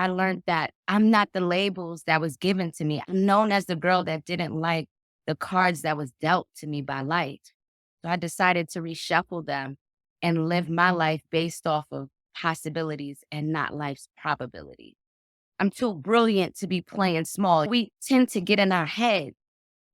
I learned that I'm not the labels that was given to me. I'm known as the girl that didn't like the cards that was dealt to me by life. So I decided to reshuffle them and live my life based off of possibilities and not life's probability. I'm too brilliant to be playing small. We tend to get in our head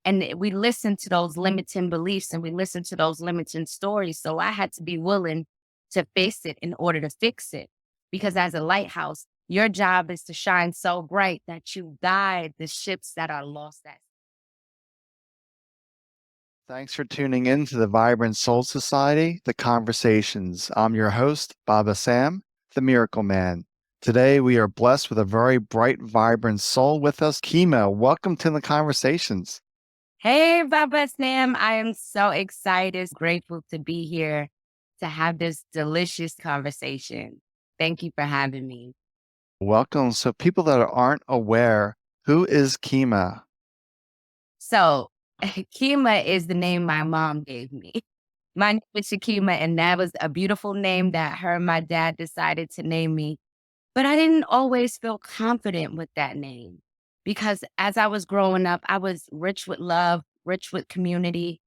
and we listen to those limiting beliefs and we listen to those limiting stories. So I had to be willing to face it in order to fix it. Because as a lighthouse, your job is to shine so bright that you guide the ships that are lost at. Thanks for tuning in to the Vibrant Soul Society, The Conversations. I'm your host, Baba Sam, the Miracle Man. Today, we are blessed with a very bright, vibrant soul with us. Keema, welcome to the Conversations. Hey, Baba Sam. I am so excited, grateful to be here to have this delicious conversation. Thank you for having me. Welcome. So, people that aren't aware, who is Keema? So, Keema is the name my mom gave me. My name is Shakima, and that was a beautiful name that her and my dad decided to name me. But I didn't always feel confident with that name because as I was growing up, I was rich with love, rich with community.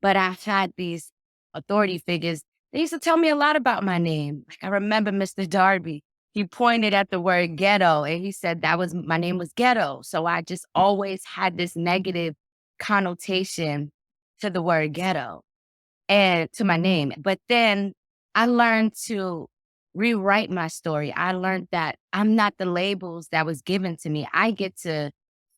But I've had these authority figures. They used to tell me a lot about my name. Like I remember Mr. Darby. He pointed at the word ghetto and he said that was my name was ghetto. So I just always had this negative connotation to the word ghetto and to my name. But then I learned to rewrite my story. I learned that I'm not the labels that was given to me. I get to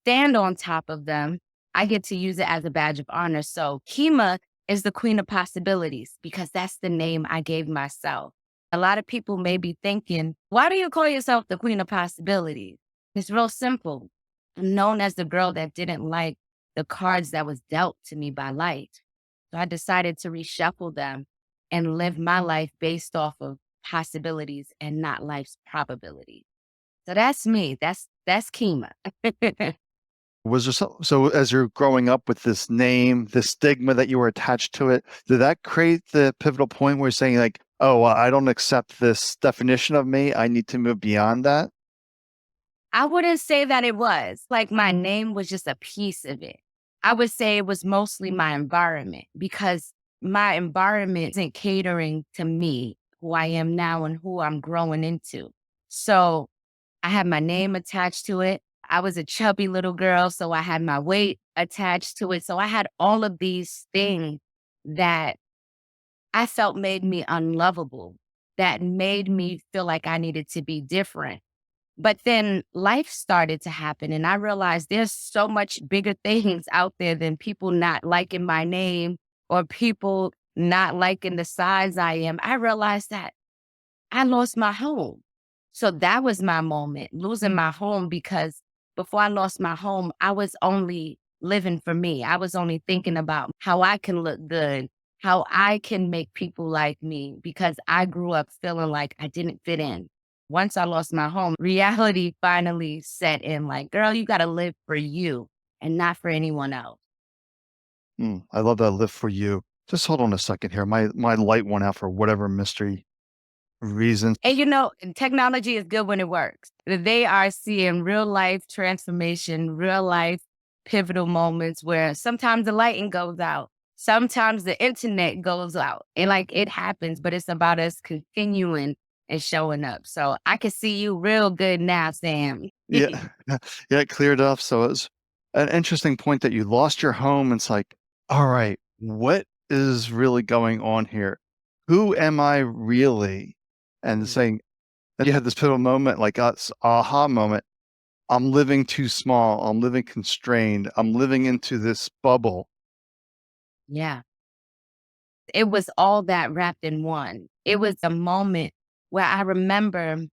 stand on top of them. I get to use it as a badge of honor. So Keema is the queen of possibilities because that's the name I gave myself. A lot of people may be thinking, why do you call yourself the queen of possibilities? It's real simple. I'm known as the girl that didn't like the cards that was dealt to me by life. So I decided to reshuffle them and live my life based off of possibilities and not life's probability. So that's me. That's Keema. Was there so as you're growing up with this name, the stigma that you were attached to it, did that create the pivotal point where you're saying like, oh, I don't accept this definition of me. I need to move beyond that? I wouldn't say that it was like my name was just a piece of it. I would say it was mostly my environment because my environment isn't catering to me, who I am now and who I'm growing into. So I had my name attached to it. I was a chubby little girl, so I had my weight attached to it. So I had all of these things that I felt made me unlovable, that made me feel like I needed to be different. But then life started to happen, and I realized there's so much bigger things out there than people not liking my name or people not liking the size I am. I realized that I lost my home. So that was my moment, losing my home, because before I lost my home, I was only living for me. I was only thinking about how I can look good, how I can make people like me, because I grew up feeling like I didn't fit in. Once I lost my home, reality finally set in like, girl, you got to live for you and not for anyone else. I love that live for you. Just hold on a second here. My light went out for whatever mystery reason. And technology is good when it works. They are seeing real life transformation, real life pivotal moments where sometimes the lighting goes out, sometimes the internet goes out, and like it happens, but it's about us continuing and showing up. So I can see you real good now, Sam. Yeah. Yeah, it cleared up. So it's an interesting point that you lost your home. It's like, all right, what is really going on here? Who am I really? And saying that you had this pivotal moment, like us aha moment. I'm living too small. I'm living constrained. I'm living into this bubble. Yeah. It was all that wrapped in one. It was a moment where I remember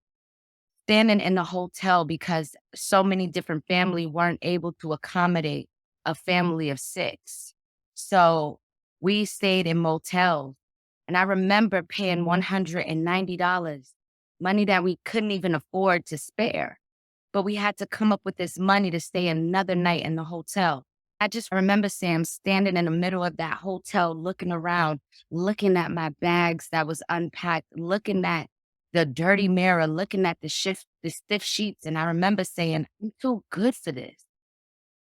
standing in the hotel because so many different families weren't able to accommodate a family of six. So we stayed in motels. And I remember paying $190, money that we couldn't even afford to spare. But we had to come up with this money to stay another night in the hotel. I just remember, Sam, standing in the middle of that hotel, looking around, looking at my bags that was unpacked, looking at the dirty mirror, looking at the stiff sheets. And I remember saying, I'm too good for this.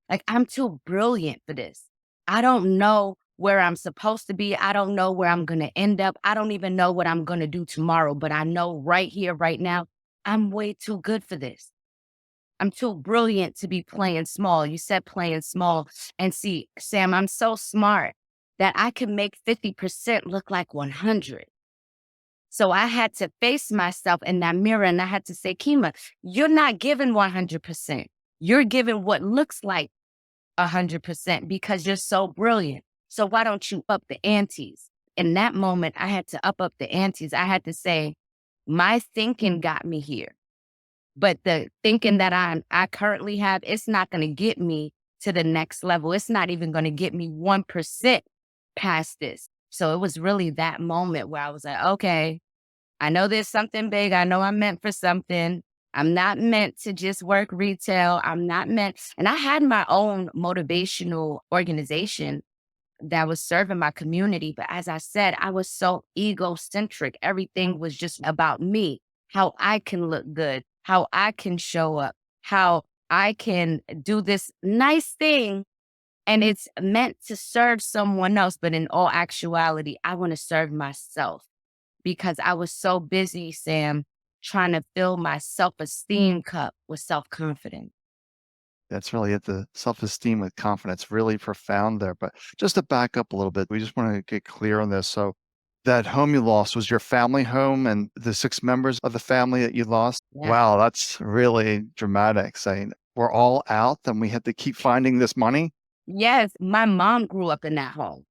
Like, I'm too brilliant for this. I don't know where I'm supposed to be. I don't know where I'm going to end up. I don't even know what I'm going to do tomorrow, but I know right here, right now, I'm way too good for this. I'm too brilliant to be playing small. You said playing small. And see, Sam, I'm so smart that I can make 50% look like 100. So I had to face myself in that mirror and I had to say, Keema, you're not giving 100%. You're giving what looks like 100% because you're so brilliant. So why don't you up the antes? In that moment, I had to up the antes. I had to say, my thinking got me here. But the thinking that I currently have, it's not going to get me to the next level. It's not even going to get me 1% past this. So it was really that moment where I was like, okay, I know there's something big. I know I'm meant for something. I'm not meant to just work retail. I'm not meant. And I had my own motivational organization that was serving my community. But as I said, I was so egocentric. Everything was just about me, how I can look good, how I can show up, how I can do this nice thing. And it's meant to serve someone else. But in all actuality, I want to serve myself because I was so busy, Sam, trying to fill my self-esteem cup with self-confidence. That's really it. The self-esteem with confidence, really profound there. But just to back up a little bit, we just want to get clear on this. So that home you lost was your family home and the 6 members of the family that you lost? Yeah. Wow, that's really dramatic, saying we're all out and we had to keep finding this money? Yes, my mom grew up in that home.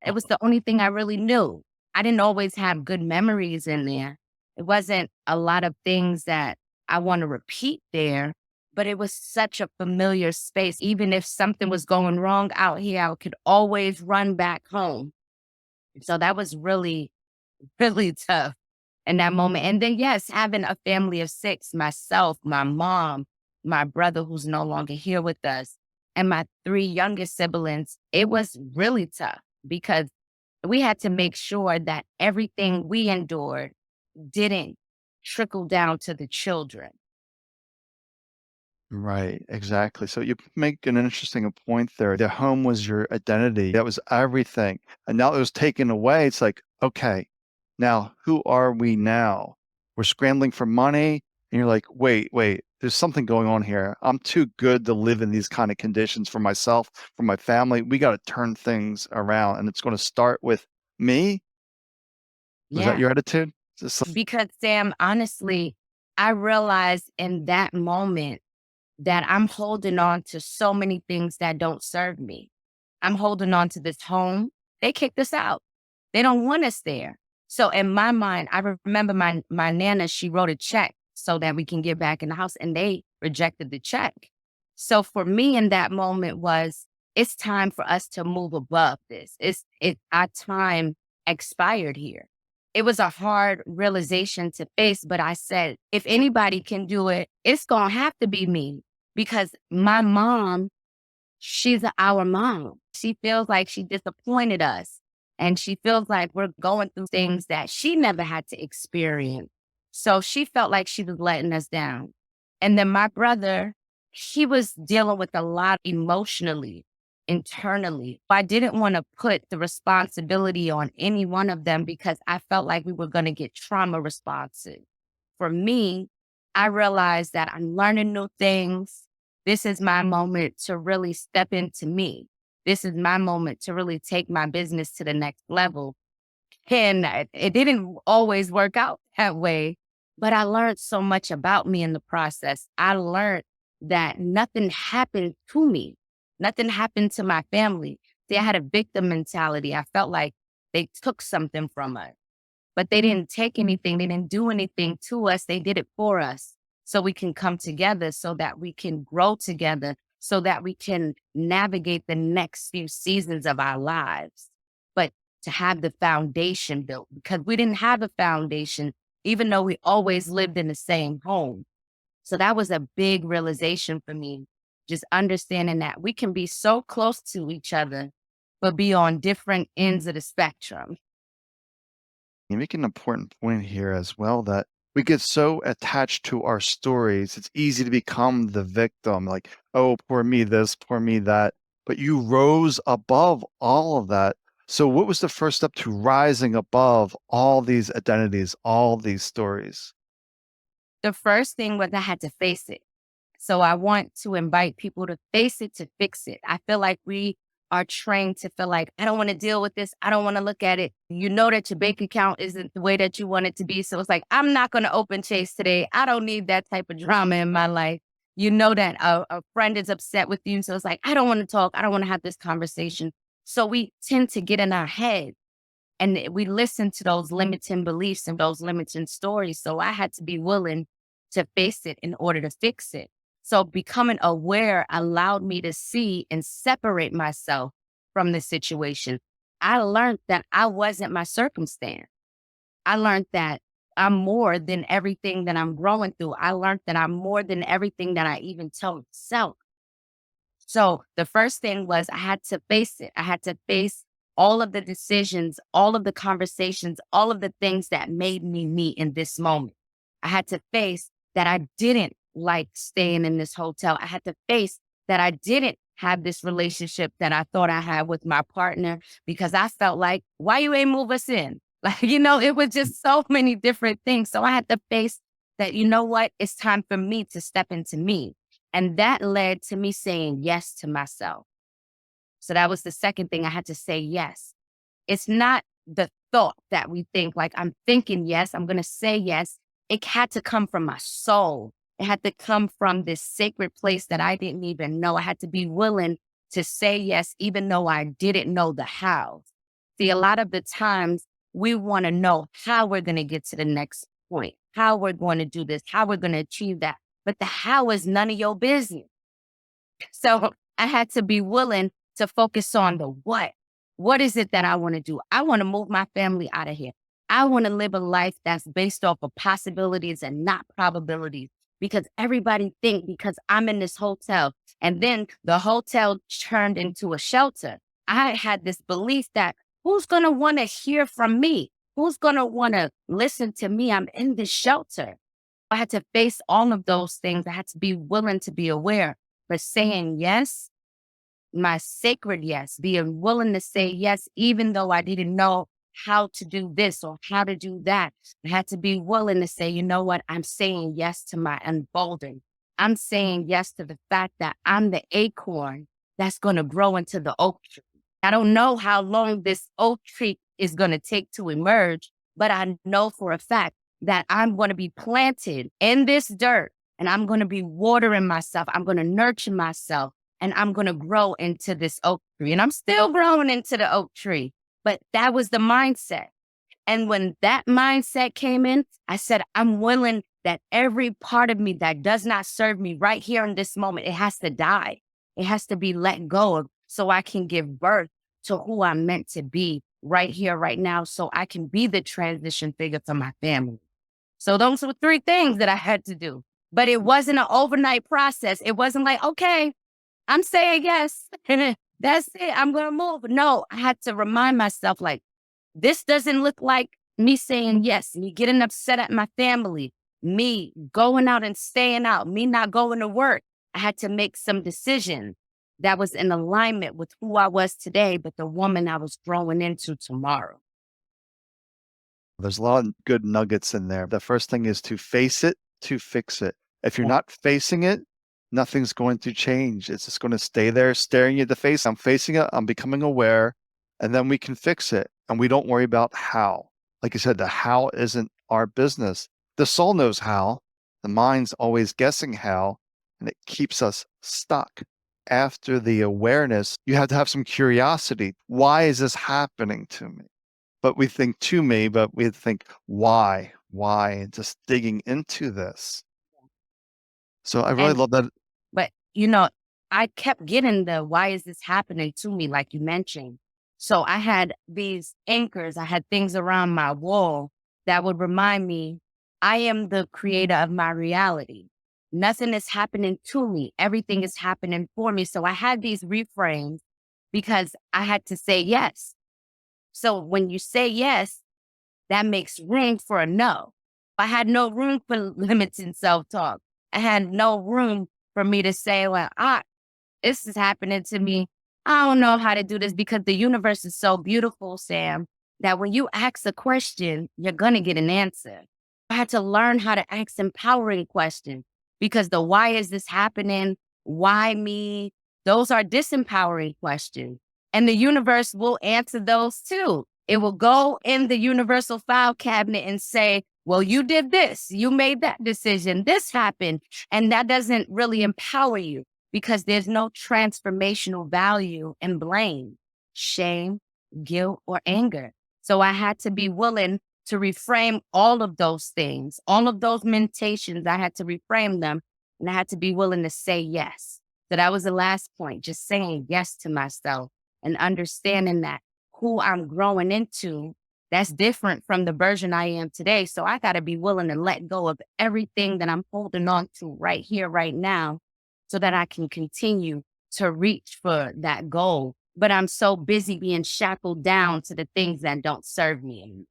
It was the only thing I really knew. I didn't always have good memories in there. It wasn't a lot of things that I want to repeat there, but it was such a familiar space. Even if something was going wrong out here, I could always run back home. So that was really, really tough in that moment. And then, yes, having a family of 6, myself, my mom, my brother who's no longer here with us, and my 3 youngest siblings, it was really tough because we had to make sure that everything we endured didn't trickle down to the children. Right, exactly. So you make an interesting point there. The home was your identity. That was everything. And now it was taken away. It's like, okay, now who are we now? We're scrambling for money. And you're like, wait, there's something going on here. I'm too good to live in these kind of conditions for myself, for my family. We got to turn things around. And it's going to start with me. Was that Yeah. your attitude? Just Because, Sam, honestly, I realized in that moment that I'm holding on to so many things that don't serve me. I'm holding on to this home. They kicked us out. They don't want us there. So in my mind, I remember my nana, she wrote a check so that we can get back in the house and they rejected the check. So for me in that moment was it's time for us to move above this. Our time expired here. It was a hard realization to face, but I said, if anybody can do it, it's gonna have to be me because my mom, she's our mom. She feels like she disappointed us. And she feels like we're going through things that she never had to experience. So she felt like she was letting us down. And then my brother, he was dealing with a lot emotionally, internally. I didn't want to put the responsibility on any one of them because I felt like we were going to get trauma responses. For me, I realized that I'm learning new things. This is my moment to really step into me. This is my moment to really take my business to the next level. And it didn't always work out that way, but I learned so much about me in the process. I learned that nothing happened to me. Nothing happened to my family. See, I had a victim mentality. I felt like they took something from us, but they didn't take anything. They didn't do anything to us. They did it for us so we can come together, so that we can grow together, so that we can navigate the next few seasons of our lives. But to have the foundation built, because we didn't have a foundation, even though we always lived in the same home. So that was a big realization for me, just understanding that we can be so close to each other, but be on different ends of the spectrum. You make an important point here as well that we get so attached to our stories. It's easy to become the victim, like, oh, poor me this, poor me that. But you rose above all of that. So, what was the first step to rising above all these identities, all these stories? The first thing was I had to face it. So I want to invite people to face it, to fix it. I feel like we are trained to feel like, I don't want to deal with this. I don't want to look at it. You know that your bank account isn't the way that you want it to be. So it's like, I'm not going to open Chase today. I don't need that type of drama in my life. You know that a friend is upset with you. So it's like, I don't want to talk. I don't want to have this conversation. So we tend to get in our head and we listen to those limiting beliefs and those limiting stories. So I had to be willing to face it in order to fix it. So becoming aware allowed me to see and separate myself from the situation. I learned that I wasn't my circumstance. I learned that I'm more than everything that I'm growing through. I learned that I'm more than everything that I even tell myself. So the first thing was I had to face it. I had to face all of the decisions, all of the conversations, all of the things that made me in this moment. I had to face that I didn't like staying in this hotel. I had to face that I didn't have this relationship that I thought I had with my partner because I felt like, why you ain't move us in? Like, it was just so many different things. So I had to face that, you know what? It's time for me to step into me. And that led to me saying yes to myself. So that was the second thing I had to say yes. It's not the thought that we think like I'm thinking yes, I'm going to say yes. It had to come from my soul. It had to come from this sacred place that I didn't even know. I had to be willing to say yes, even though I didn't know the how. See, a lot of the times we want to know how we're going to get to the next point, how we're going to do this, how we're going to achieve that. But the how is none of your business. So I had to be willing to focus on the what. What is it that I want to do? I want to move my family out of here. I want to live a life that's based off of possibilities and not probabilities because everybody think because I'm in this hotel and then the hotel turned into a shelter. I had this belief that who's going to want to hear from me? Who's going to want to listen to me? I'm in this shelter. I had to face all of those things. I had to be willing to be aware. But saying yes, my sacred yes, being willing to say yes, even though I didn't know how to do this or how to do that, I had to be willing to say, you know what? I'm saying yes to my unfolding. I'm saying yes to the fact that I'm the acorn that's going to grow into the oak tree. I don't know how long this oak tree is going to take to emerge, but I know for a fact that I'm going to be planted in this dirt and I'm going to be watering myself. I'm going to nurture myself and I'm going to grow into this oak tree. And I'm still growing into the oak tree. But that was the mindset. And when that mindset came in, I said, I'm willing that every part of me that does not serve me right here in this moment, it has to die. It has to be let go of so I can give birth to who I'm meant to be right here, right now, so I can be the transition figure for my family. So those were three things that I had to do. But it wasn't an overnight process. It wasn't like, okay, I'm saying yes. And that's it. I'm going to move. No, I had to remind myself, like, this doesn't look like me saying yes, me getting upset at my family, me going out and staying out, me not going to work. I had to make some decisions that was in alignment with who I was today, but the woman I was growing into tomorrow. There's a lot of good nuggets in there. The first thing is to face it, to fix it. If you're not facing it, nothing's going to change. It's just going to stay there staring you in the face. I'm facing it, I'm becoming aware, and then we can fix it. And we don't worry about how. Like you said, the how isn't our business. The soul knows how, the mind's always guessing how, and it keeps us stuck. After the awareness, you have to have some curiosity. Why is this happening to me? But we think to me, but we think, why? And just digging into this. So I really And love that. But, I kept getting the why is this happening to me, like you mentioned. So I had these anchors, I had things around my wall that would remind me I am the creator of my reality. Nothing is happening to me, everything is happening for me. So I had these reframes because I had to say yes. So when you say yes, that makes room for a no. I had no room for limiting self-talk. I had no room for me to say, well, this is happening to me. I don't know how to do this because the universe is so beautiful, Sam, that when you ask a question, you're going to get an answer. I had to learn how to ask empowering questions because the why is this happening? Why me? Those are disempowering questions. And the universe will answer those too. It will go in the universal file cabinet and say, well, you did this, you made that decision, this happened. And that doesn't really empower you because there's no transformational value in blame, shame, guilt, or anger. So I had to be willing to reframe all of those things, all of those meditations. I had to reframe them and I had to be willing to say yes. So that was the last point, just saying yes to myself and understanding that who I'm growing into, that's different from the version I am today. So I got to be willing to let go of everything that I'm holding on to right here, right now, so that I can continue to reach for that goal. But I'm so busy being shackled down to the things that don't serve me anymore.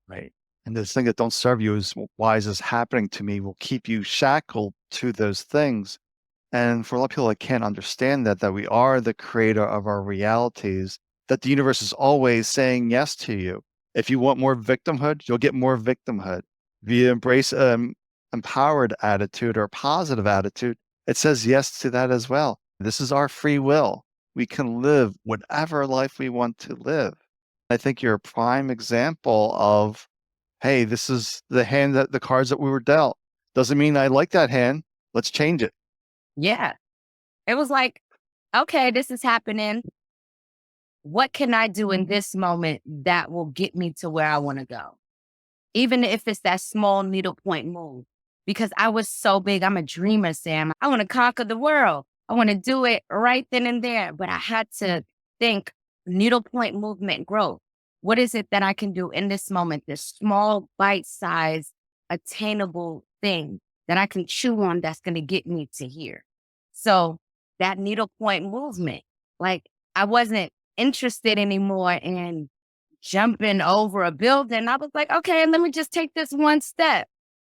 Right. And this thing that don't serve you is why is this happening to me will keep you shackled to those things. And for a lot of people that can't understand that we are the creator of our realities, that the universe is always saying yes to you. If you want more victimhood, you'll get more victimhood. If you embrace empowered attitude or positive attitude, it says yes to that as well. This is our free will. We can live whatever life we want to live. I think you're a prime example of, hey, this is the hand that the cards that we were dealt. Doesn't mean I like that hand. Let's change it. Yeah. It was like, okay, this is happening. What can I do in this moment that will get me to where I want to go? Even if it's that small needlepoint move, because I was so big. I'm a dreamer, Sam. I want to conquer the world. I want to do it right then and there. But I had to think needlepoint movement growth. What is it that I can do in this moment? This small, bite sized, attainable thing that I can chew on that's going to get me to here. So that needlepoint movement, like I wasn't interested anymore in jumping over a building. I was like, okay, let me just take this one step.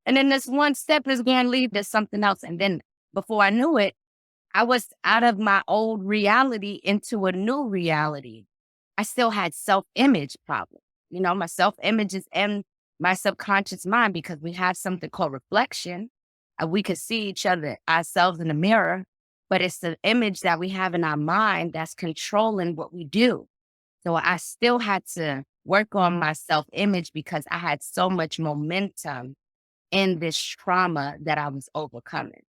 And then this one step is going to lead to something else. And then before I knew it, I was out of my old reality into a new reality. I still had self-image problems. You know, my self-image is in my subconscious mind because we have something called reflection. We could see each other, ourselves in the mirror, but it's the image that we have in our mind that's controlling what we do. So I still had to work on my self-image because I had so much momentum in this trauma that I was overcoming.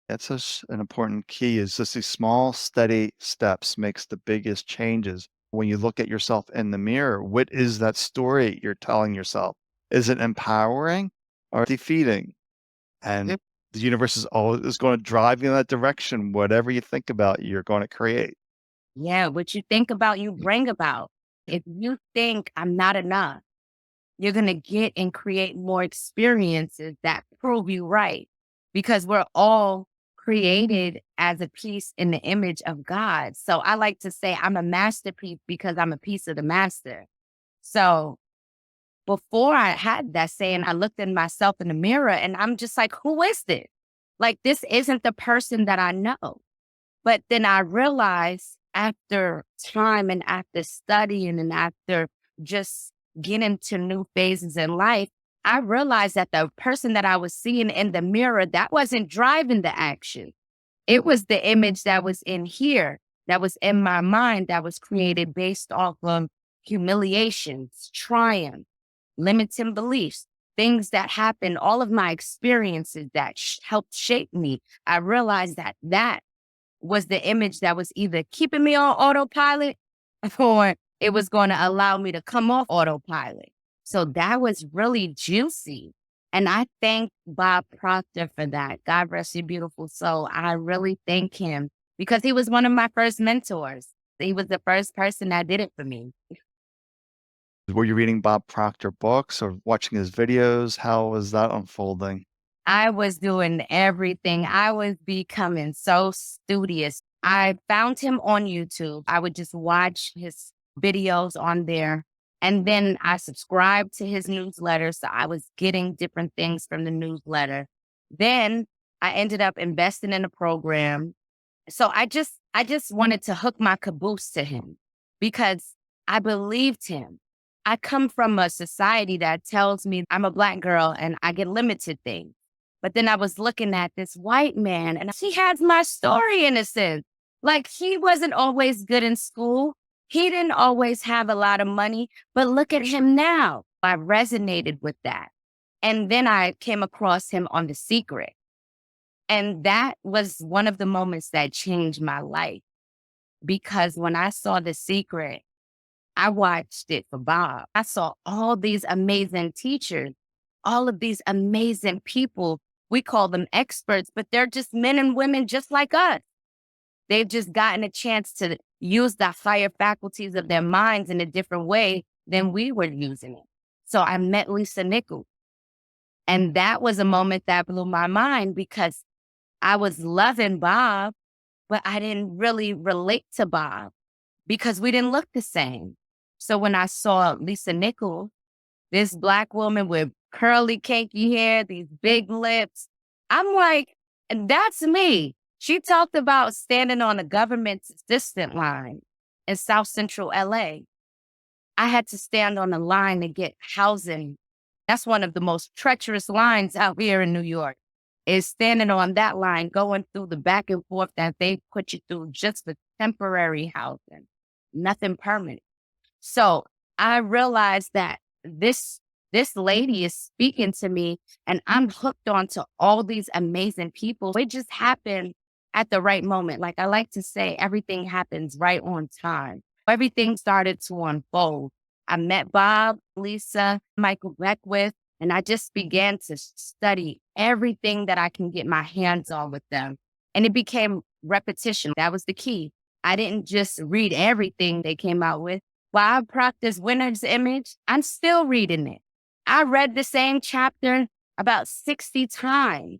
That's an important key is just these small, steady steps makes the biggest changes. When you look at yourself in the mirror, what is that story you're telling yourself? Is it empowering or defeating? And Yep. the universe is always going to drive you in that direction. Whatever you think about, you're going to create. Yeah, what you think about, you bring about. If you think I'm not enough, you're going to get and create more experiences that prove you right because we're all created as a piece in the image of God. So I like to say I'm a masterpiece because I'm a piece of the master. So before I had that saying, I looked at myself in the mirror and I'm just like, who is this? Like, this isn't the person that I know. But then I realized after time and after studying and after just getting to new phases in life, I realized that the person that I was seeing in the mirror, that wasn't driving the action. It was the image that was in here, that was in my mind, that was created based off of humiliations, triumph, limiting beliefs, things that happened, all of my experiences that helped shape me. I realized that that was the image that was either keeping me on autopilot or it was going to allow me to come off autopilot. So that was really juicy. And I thank Bob Proctor for that. God rest your beautiful soul. I really thank him because he was one of my first mentors. He was the first person that did it for me. Were you reading Bob Proctor books or watching his videos? How was that unfolding? I was doing everything. I was becoming so studious. I found him on YouTube. I would just watch his videos on there. And then I subscribed to his newsletter. So I was getting different things from the newsletter. Then I ended up investing in a program. So I just wanted to hook my caboose to him because I believed him. I come from a society that tells me I'm a Black girl and I get limited things. But then I was looking at this white man and he has my story in a sense. Like he wasn't always good in school. He didn't always have a lot of money, but look at him now. I resonated with that. And then I came across him on The Secret. And that was one of the moments that changed my life because when I saw The Secret, I watched it for Bob. I saw all these amazing teachers, all of these amazing people. We call them experts, but they're just men and women just like us. They've just gotten a chance to use the higher faculties of their minds in a different way than we were using it. So I met Lisa Nichols. And that was a moment that blew my mind because I was loving Bob, but I didn't really relate to Bob because we didn't look the same. So when I saw Lisa Nichols, this Black woman with curly, cakey hair, these big lips, I'm like, that's me. She talked about standing on a government assistant line in South Central LA. I had to stand on a line to get housing. That's one of the most treacherous lines out here in New York, is standing on that line, going through the back and forth that they put you through just for temporary housing, nothing permanent. So I realized that this lady is speaking to me and I'm hooked onto all these amazing people. It just happened at the right moment. Like I like to say, everything happens right on time. Everything started to unfold. I met Bob, Lisa, Michael Beckwith, and I just began to study everything that I can get my hands on with them. And it became repetition. That was the key. I didn't just read everything they came out with. Bob Proctor's Winner's Image, I'm still reading it. I read the same chapter about 60 times.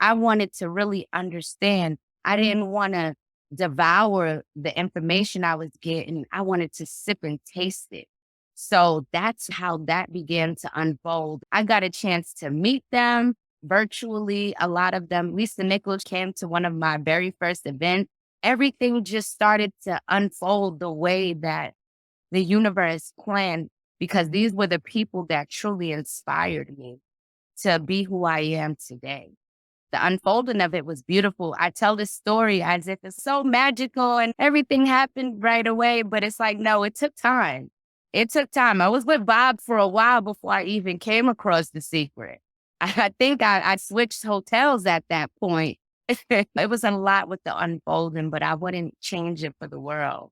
I wanted to really understand. I didn't want to devour the information I was getting. I wanted to sip and taste it. So that's how that began to unfold. I got a chance to meet them virtually, a lot of them. Lisa Nichols came to one of my very first events. Everything just started to unfold the way that the universe planned because these were the people that truly inspired me to be who I am today. The unfolding of it was beautiful. I tell this story as if it's so magical and everything happened right away, but it's like, no, it took time. It took time. I was with Bob for a while before I even came across The Secret. I think I switched hotels at that point. It was a lot with the unfolding, but I wouldn't change it for the world.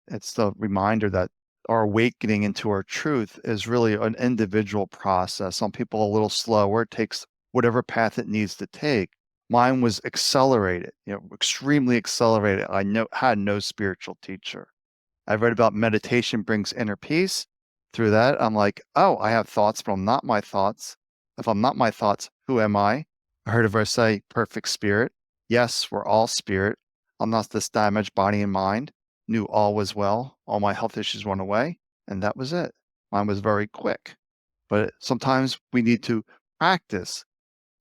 It's the reminder that our awakening into our truth is really an individual process. Some people a little slower. It takes whatever path it needs to take. Mine was accelerated, extremely accelerated. Had no spiritual teacher. I read about meditation brings inner peace. Through that, I'm like, oh, I have thoughts, but I'm not my thoughts. If I'm not my thoughts, who am I? I heard a verse say, perfect spirit. Yes, we're all spirit. I'm not this damaged body and mind. Knew all was well. All my health issues went away. And that was it. Mine was very quick. But sometimes we need to practice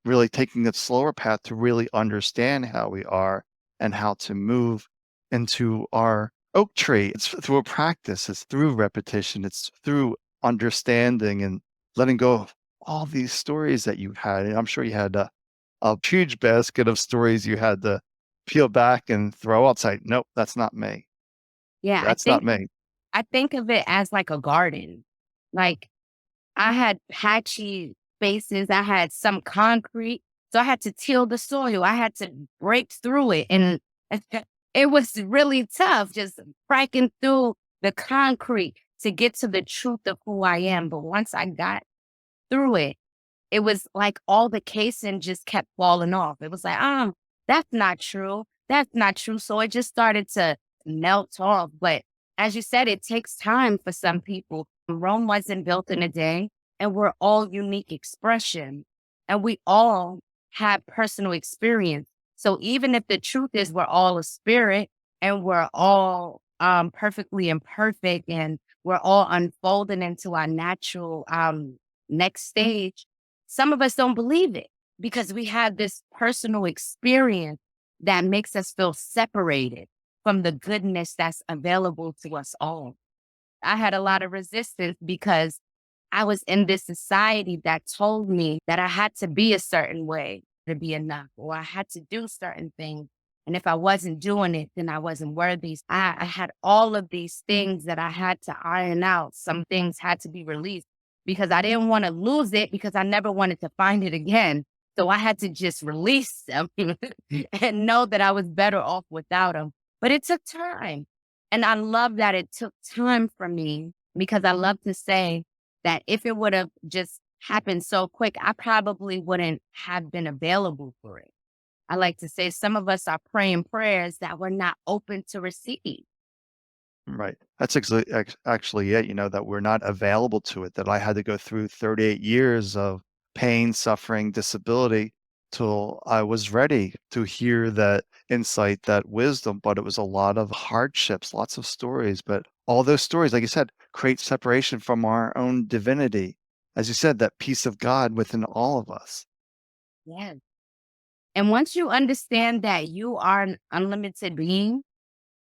really taking the slower path to really understand how we are and how to move into our oak tree. It's through a practice, it's through repetition, it's through understanding and letting go of all these stories that you had. And I'm sure you had a huge basket of stories you had to peel back and throw outside. Nope, that's not me. Yeah, That's not me. I think of it as like a garden. Like I had patchy spaces. I had some concrete. So I had to till the soil. I had to break through it. And it was really tough just breaking through the concrete to get to the truth of who I am. But once I got through it, it was like all the casing just kept falling off. It was like, that's not true. That's not true. So it just started to melt off. But as you said, it takes time for some people. Rome wasn't built in a day, and we're all unique expression, and we all have personal experience. So even if the truth is we're all a spirit and we're all perfectly imperfect and we're all unfolding into our natural next stage, some of us don't believe it because we have this personal experience that makes us feel separated from the goodness that's available to us all. I had a lot of resistance because I was in this society that told me that I had to be a certain way to be enough, or I had to do certain things. And if I wasn't doing it, then I wasn't worthy. I had all of these things that I had to iron out. Some things had to be released because I didn't want to lose it because I never wanted to find it again. So I had to just release them and know that I was better off without them. But it took time. And I love that it took time for me because I love to say that if it would have just happened so quick, I probably wouldn't have been available for it. I like to say some of us are praying prayers that we're not open to receive. Right. That's actually it, that we're not available to it, that I had to go through 38 years of pain, suffering, disability till I was ready to hear that insight, that wisdom. But it was a lot of hardships, lots of stories. But all those stories, like you said, create separation from our own divinity. As you said, that peace of God within all of us. Yes. And once you understand that you are an unlimited being,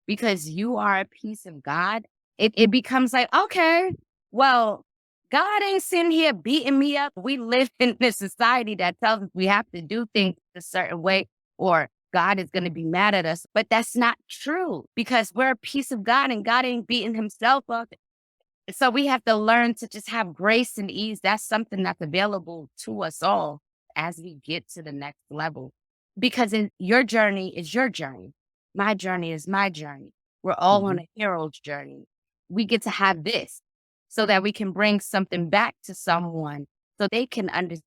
because you are a piece of God, it becomes like, okay, well, God ain't sitting here beating me up. We live in this society that tells us we have to do things a certain way or God is going to be mad at us. But that's not true because we're a piece of God and God ain't beating himself up. So we have to learn to just have grace and ease. That's something that's available to us all as we get to the next level. Because your journey is your journey. My journey is my journey. We're all on Mhm. a hero's journey. We get to have this so that we can bring something back to someone so they can understand.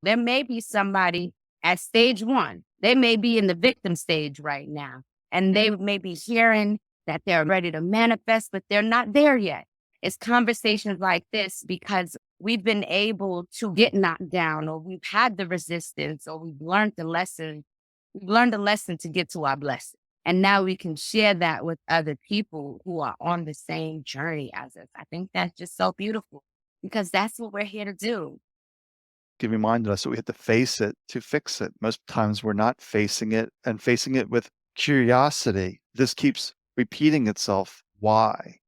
There may be somebody at stage one. They may be in the victim stage right now, and they may be hearing that they're ready to manifest, but they're not there yet. It's conversations like this because we've been able to get knocked down, or we've had the resistance, or we've learned the lesson. We've learned a lesson to get to our blessing. And now we can share that with other people who are on the same journey as us. I think that's just so beautiful because that's what we're here to do. He reminded us that we have to face it to fix it. Most times we're not facing it and facing it with curiosity. This keeps repeating itself. Why?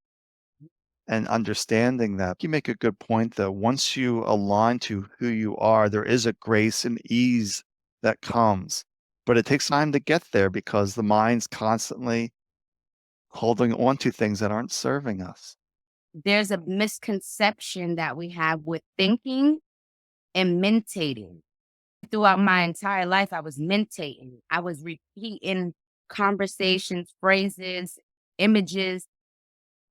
And understanding that. You make a good point though. Once you align to who you are, there is a grace and ease that comes. But it takes time to get there because the mind's constantly holding on to things that aren't serving us. There's a misconception that we have with thinking and mentating. Throughout my entire life, I was mentating. I was repeating conversations, phrases, images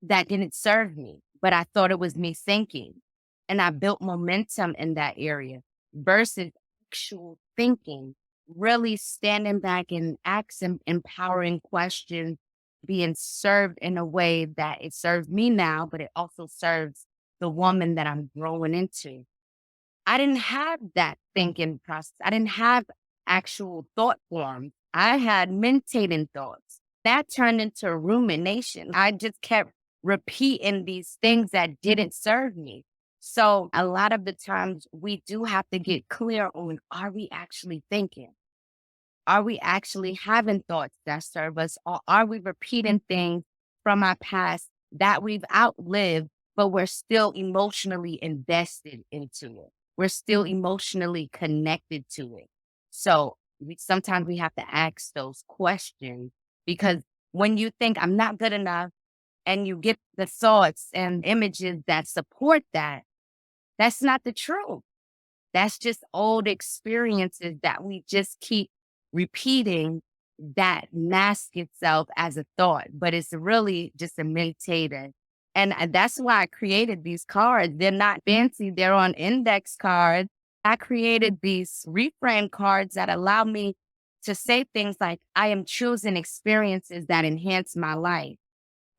that didn't serve me, but I thought it was me thinking. And I built momentum in that area versus actual thinking, really standing back and asking empowering questions, being served in a way that it serves me now, but it also serves the woman that I'm growing into. I didn't have that thinking process. I didn't have actual thought forms. I had mentating thoughts. That turned into rumination. I just kept repeating these things that didn't serve me. So a lot of the times we do have to get clear on, are we actually thinking? Are we actually having thoughts that serve us? Or are we repeating things from our past that we've outlived, but we're still emotionally invested into it? We're still emotionally connected to it. So sometimes we have to ask those questions because when you think I'm not good enough and you get the thoughts and images that support that, that's not the truth. That's just old experiences that we just keep repeating that mask itself as a thought, but it's really just a meditator. And that's why I created these cards. They're not fancy, they're on index cards. I created these reframe cards that allow me to say things like, I am choosing experiences that enhance my life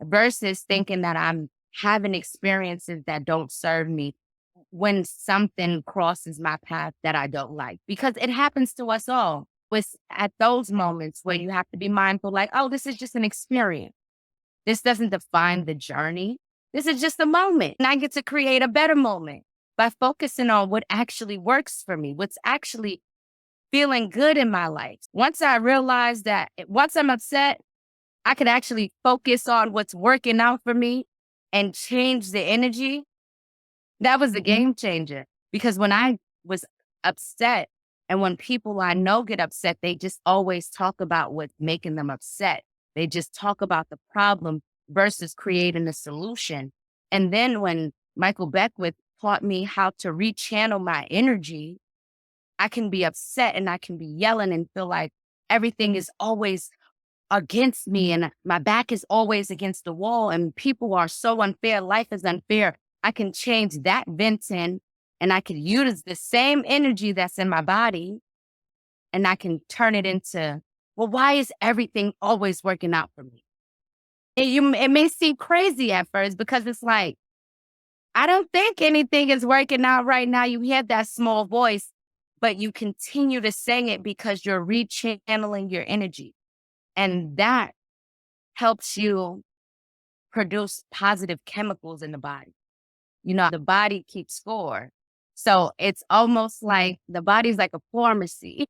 versus thinking that I'm having experiences that don't serve me when something crosses my path that I don't like, because it happens to us all. With at those moments where you have to be mindful, like, oh, this is just an experience. This doesn't define the journey. This is just a moment. And I get to create a better moment by focusing on what actually works for me, what's actually feeling good in my life. Once I realize that once I'm upset, I could actually focus on what's working out for me and change the energy. That was a game changer because when I was upset and when people I know get upset, they just always talk about what's making them upset. They just talk about the problem versus creating a solution. And then when Michael Beckwith taught me how to rechannel my energy, I can be upset and I can be yelling and feel like everything is always against me and my back is always against the wall and people are so unfair. Life is unfair. I can change that venting and I could use the same energy that's in my body and I can turn it into, well, why is everything always working out for me? It may seem crazy at first because it's like, I don't think anything is working out right now. You hear that small voice, but you continue to sing it because you're rechanneling your energy. And that helps you produce positive chemicals in the body. The body keeps score. So it's almost like the body's like a pharmacy.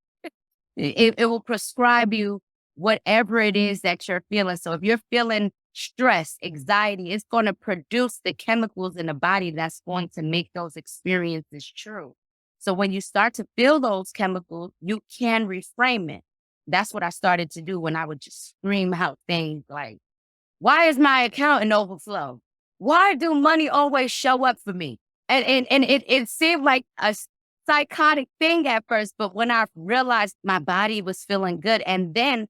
It will prescribe you whatever it is that you're feeling. So if you're feeling stress, anxiety, it's going to produce the chemicals in the body that's going to make those experiences true. So when you start to feel those chemicals, you can reframe it. That's what I started to do when I would just scream out things like, why is my account in overflow? Why do money always show up for me? And it seemed like a psychotic thing at first, but when I realized my body was feeling good, and then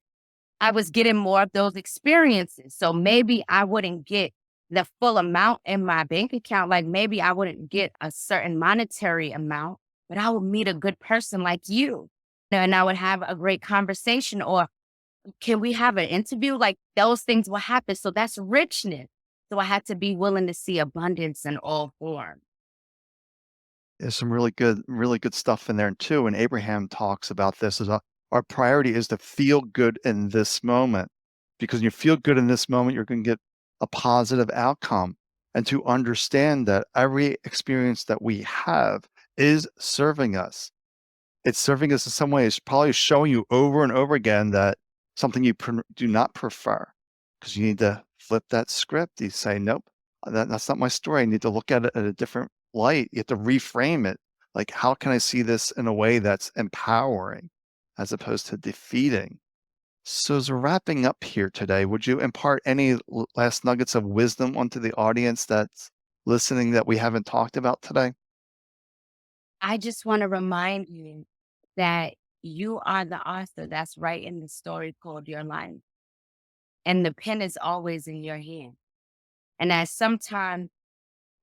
I was getting more of those experiences. So maybe I wouldn't get the full amount in my bank account. Like maybe I wouldn't get a certain monetary amount, but I would meet a good person like you. And I would have a great conversation or can we have an interview? Like those things will happen. So that's richness. So I had to be willing to see abundance in all forms. There's some really good stuff in there too. And Abraham talks about this as our priority is to feel good in this moment, because when you feel good in this moment, you're going to get a positive outcome. And to understand that every experience that we have is serving us. It's serving us in some way. It's probably showing you over and over again that something you do not prefer, because you need to flip that script. You say, nope, that's not my story. I need to look at it at a different light. You have to reframe it. Like, how can I see this in a way that's empowering as opposed to defeating? So as we're wrapping up here today, would you impart any last nuggets of wisdom onto the audience that's listening that we haven't talked about today? I just want to remind you that you are the author that's writing the story called your life. And the pen is always in your hand. And that sometimes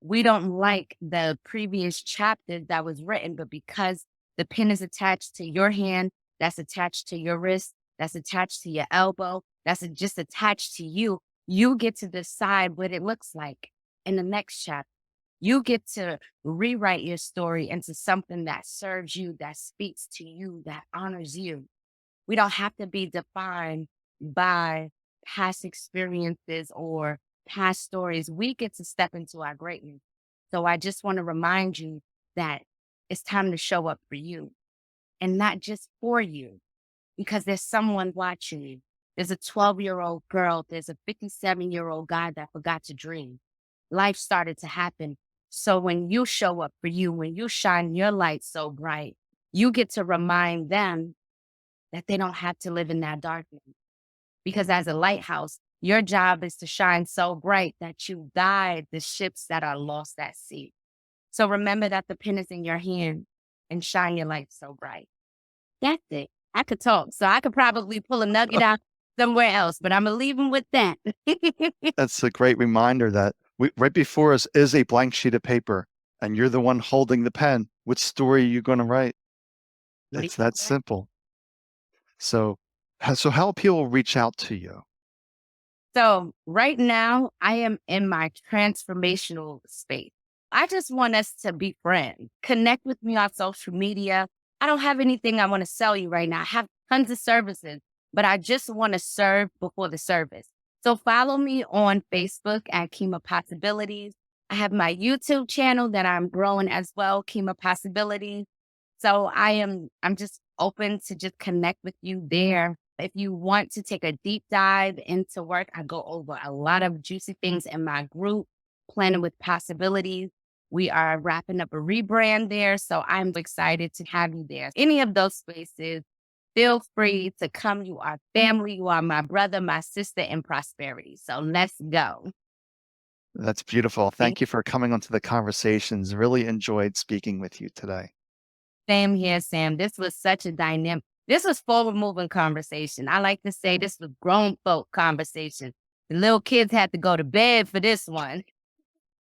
we don't like the previous chapter that was written, but because the pen is attached to your hand, that's attached to your wrist, that's attached to your elbow, just attached to you, you get to decide what it looks like in the next chapter. You get to rewrite your story into something that serves you, that speaks to you, that honors you. We don't have to be defined by past experiences or past stories. We get to step into our greatness. So I just want to remind you that it's time to show up for you and not just for you, because there's someone watching you. There's a 12-year-old girl, there's a 57-year-old guy that forgot to dream. Life started to happen. So when you show up for you, when you shine your light so bright, you get to remind them that they don't have to live in that darkness. Because as a lighthouse, your job is to shine so bright that you guide the ships that are lost at sea. So remember that the pen is in your hand and shine your light so bright. That's it. I could talk, so I could probably pull a nugget out somewhere else, but I'm going to leave them with that. That's a great reminder that right before us is a blank sheet of paper, and you're the one holding the pen. Which story are you going to write? What do It's you that say? simple. So, so how people reach out to you? So right now, I am in my transformational space. I just want us to be friends. Connect with me on social media. I don't have anything I want to sell you right now. I have tons of services, but I just want to serve before the service. So follow me on Facebook at Keema Possibilities. I have my YouTube channel that I'm growing as well, Keema Possibilities. So I'm just open to just connect with you there. If you want to take a deep dive into work, I go over a lot of juicy things in my group, Planning with Possibilities. We are wrapping up a rebrand there. So I'm excited to have you there. Any of those spaces, feel free to come. You are family. You are my brother, my sister in prosperity. So let's go. That's beautiful. Thank Thank you for coming onto the conversations. Really enjoyed speaking with you today. Same here, Sam. This was such a dynamic, this was forward moving conversation. I like to say this was grown folk conversation. The little kids had to go to bed for this one.